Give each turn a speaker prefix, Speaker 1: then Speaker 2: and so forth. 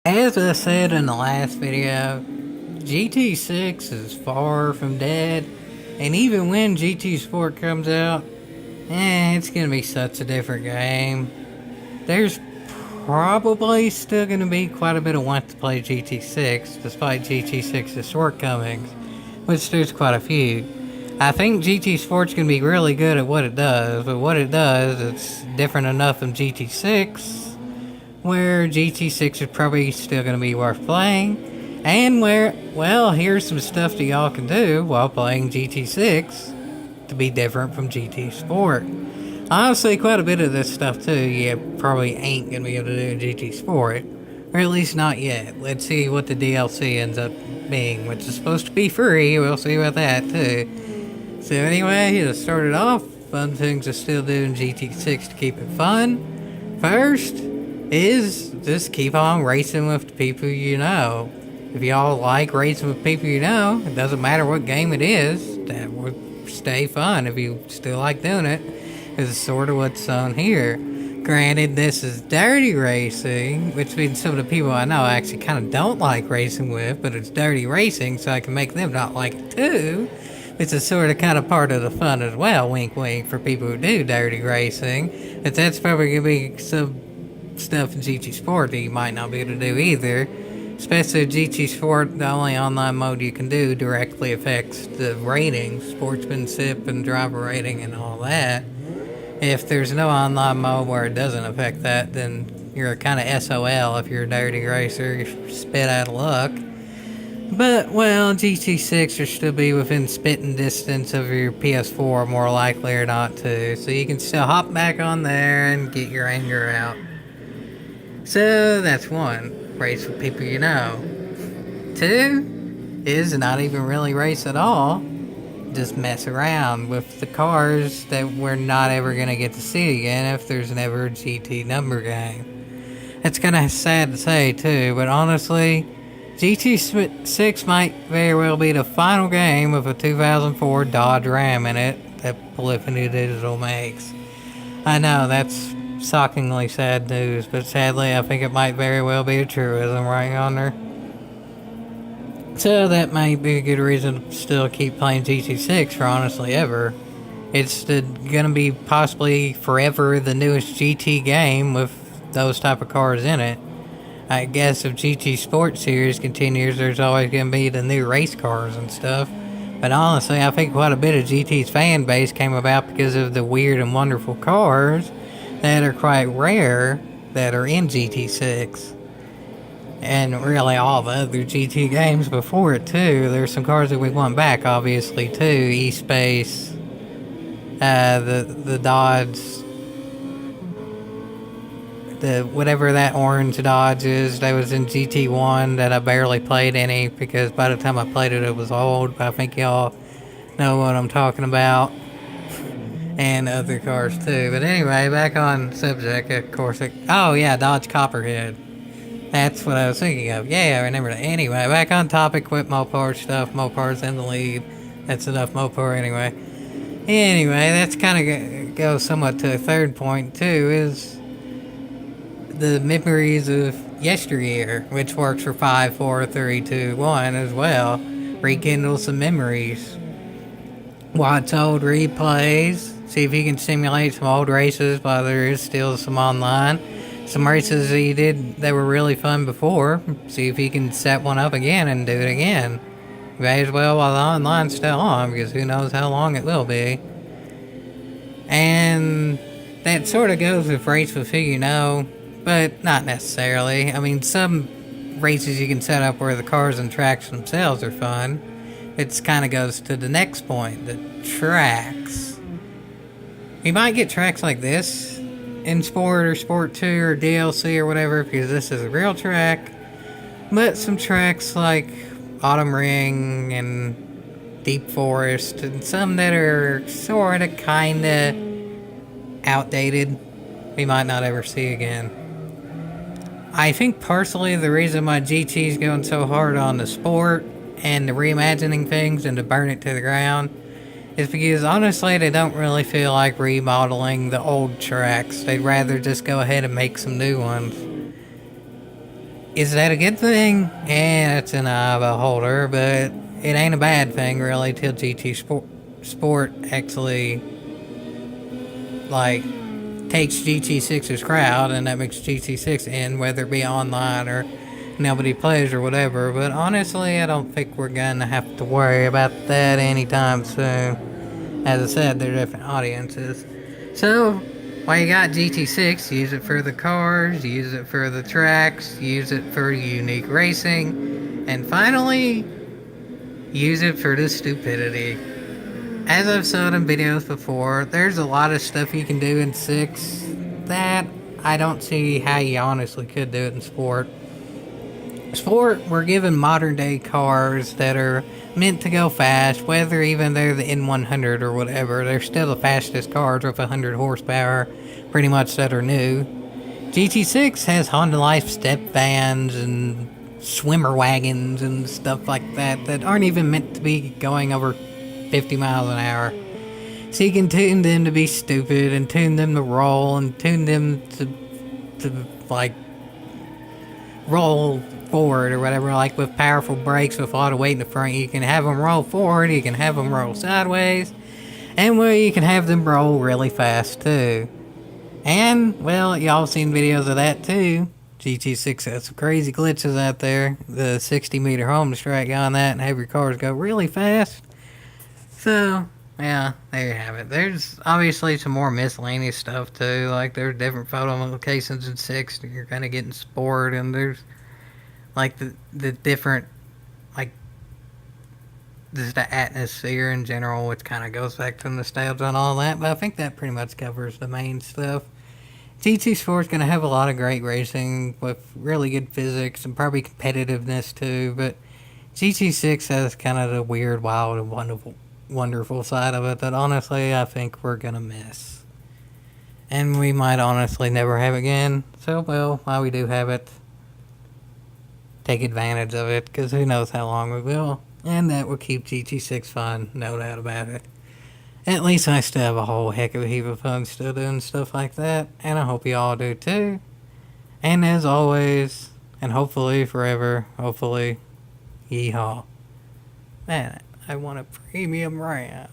Speaker 1: As I said in the last video, GT6 is far from dead, and even when GT Sport comes out, it's gonna be such a different game. There's probably still gonna be quite a bit of want to play GT6, despite GT6's shortcomings, which there's quite a few. I think GT Sport's gonna be really good at what it does, but what it does, it's different enough from GT6, where GT6 is probably still going to be worth playing, and where, well, here's some stuff that y'all can do while playing GT6 to be different from GT Sport. Honestly, quite a bit of this stuff too, you probably ain't going to be able to do in GT Sport, or at least not yet. Let's see what the DLC ends up being, which is supposed to be free. We'll see about that too. So anyway, to start it off, fun things to still do in GT6 to keep it fun. First is just keep on racing with the people you know. If y'all like racing with people you know, it doesn't matter what game it is, that will stay fun if you still like doing it. This is sort of what's on here. Granted, this is dirty racing, which means some of the people I know actually kind of don't like racing with, but it's dirty racing, so I can make them not like it too. It's a sort of kind of part of the fun as well, wink wink, for people who do dirty racing. But that's probably going to be some stuff in GT Sport that you might not be able to do either. Especially GT Sport, the only online mode you can do directly affects the ratings, sportsmanship and driver rating and all that. If there's no online mode where it doesn't affect that, then you're kind of SOL if you're a dirty racer, you're spit out of luck. But, well, GT6 will still be within spitting distance of your PS4, more likely or not to, so you can still hop back on there and get your anger out. So that's one, race with people you know. Two is not even really race at all, just mess around with the cars that we're not ever going to get to see again if there's never a GT number game. It's kind of sad to say too, but honestly, GT6 might very well be the final game with a 2004 Dodge Ram in it that Polyphony Digital makes. I know, that's shockingly sad news, but sadly I think it might very well be a truism, right, Yonder? So that might be a good reason to still keep playing GT6 for honestly ever. It's gonna be possibly forever the newest GT game with those type of cars in it. I guess if GT Sport Series continues, there's always gonna be the new race cars and stuff. But honestly, I think quite a bit of GT's fan base came about because of the weird and wonderful cars that are quite rare that are in GT6. And really all the other GT games before it too. There's some cars that we want back, obviously, too. E-Space, the Dodge, the whatever that orange Dodge is that was in GT1 that I barely played any because by the time I played it, it was old. But I think y'all know what I'm talking about. And other cars too. But anyway, back on subject, of course. Oh yeah, Dodge Copperhead. That's what I was thinking of. Yeah, I remember that. Anyway, back on topic with Mopar stuff. Mopar's in the lead. That's enough Mopar anyway. Anyway, that's kind of goes somewhat to a third point too, is the memories of yesteryear, which works for 5, 4, 3, 2, 1 as well. Rekindle some memories. Watch old replays. See if you can simulate some old races while there is still some online. Some races that you did that were really fun before. See if you can set one up again and do it again. You may as well while the online's still on, because who knows how long it will be. And that sort of goes with race with who you know, but not necessarily. I mean, some races you can set up where the cars and tracks themselves are fun. It kind of goes to the next point, the tracks. You might get tracks like this in Sport or Sport 2 or DLC or whatever, because this is a real track. But some tracks like Autumn Ring and Deep Forest, and some that are sort of kind of outdated, we might not ever see again. I think personally the reason why GT is going so hard on the sport and the reimagining things and to burn it to the ground is because honestly they don't really feel like remodeling the old tracks. They'd rather just go ahead and make some new ones. Is that a good thing? Yeah, it's an eye of a holder, but it ain't a bad thing really till Sport actually like takes GT6's crowd, and that makes GT6 end, whether it be online or nobody plays or whatever. But honestly, I don't think we're gonna have to worry about that anytime soon. As I said, they're different audiences. So, while you got GT6, use it for the cars, use it for the tracks, use it for unique racing, and finally, use it for the stupidity. As I've said in videos before, there's a lot of stuff you can do in 6 that I don't see how you honestly could do it in Sport. Sport, we're given modern day cars that are meant to go fast, whether even they're the N100 or whatever. They're still the fastest cars with 100 horsepower, pretty much, that are new. GT6 has Honda Life step vans and swimmer wagons and stuff like that that aren't even meant to be going over 50 miles an hour. So you can tune them to be stupid and tune them to roll and tune them to like roll forward or whatever, like with powerful brakes with a lot of weight in the front. You can have them roll forward, you can have them roll sideways, and well, you can have them roll really fast too. And well, y'all seen videos of that too. GT6 has some crazy glitches out there. The 60-meter home strike on that and have your cars go really fast. So, yeah, there you have it. There's obviously some more miscellaneous stuff too. Like there's different photo locations in 6 that you're kind of getting Sport, and there's like the different, like, just the atmosphere in general, which kind of goes back to nostalgia and all that. But I think that pretty much covers the main stuff. GT Sport's going to have a lot of great racing with really good physics and probably competitiveness too. But GT6 has kind of the weird, wild, and wonderful side of it that honestly I think we're going to miss. And we might honestly never have again. So, well, while we do have it, take advantage of it, because who knows how long we will. And that will keep GT6 fun, no doubt about it. At least I still have a whole heck of a heap of fun still doing stuff like that, and I hope you all do too. And as always, and hopefully forever, hopefully, yeehaw. Man, I want a premium RAM.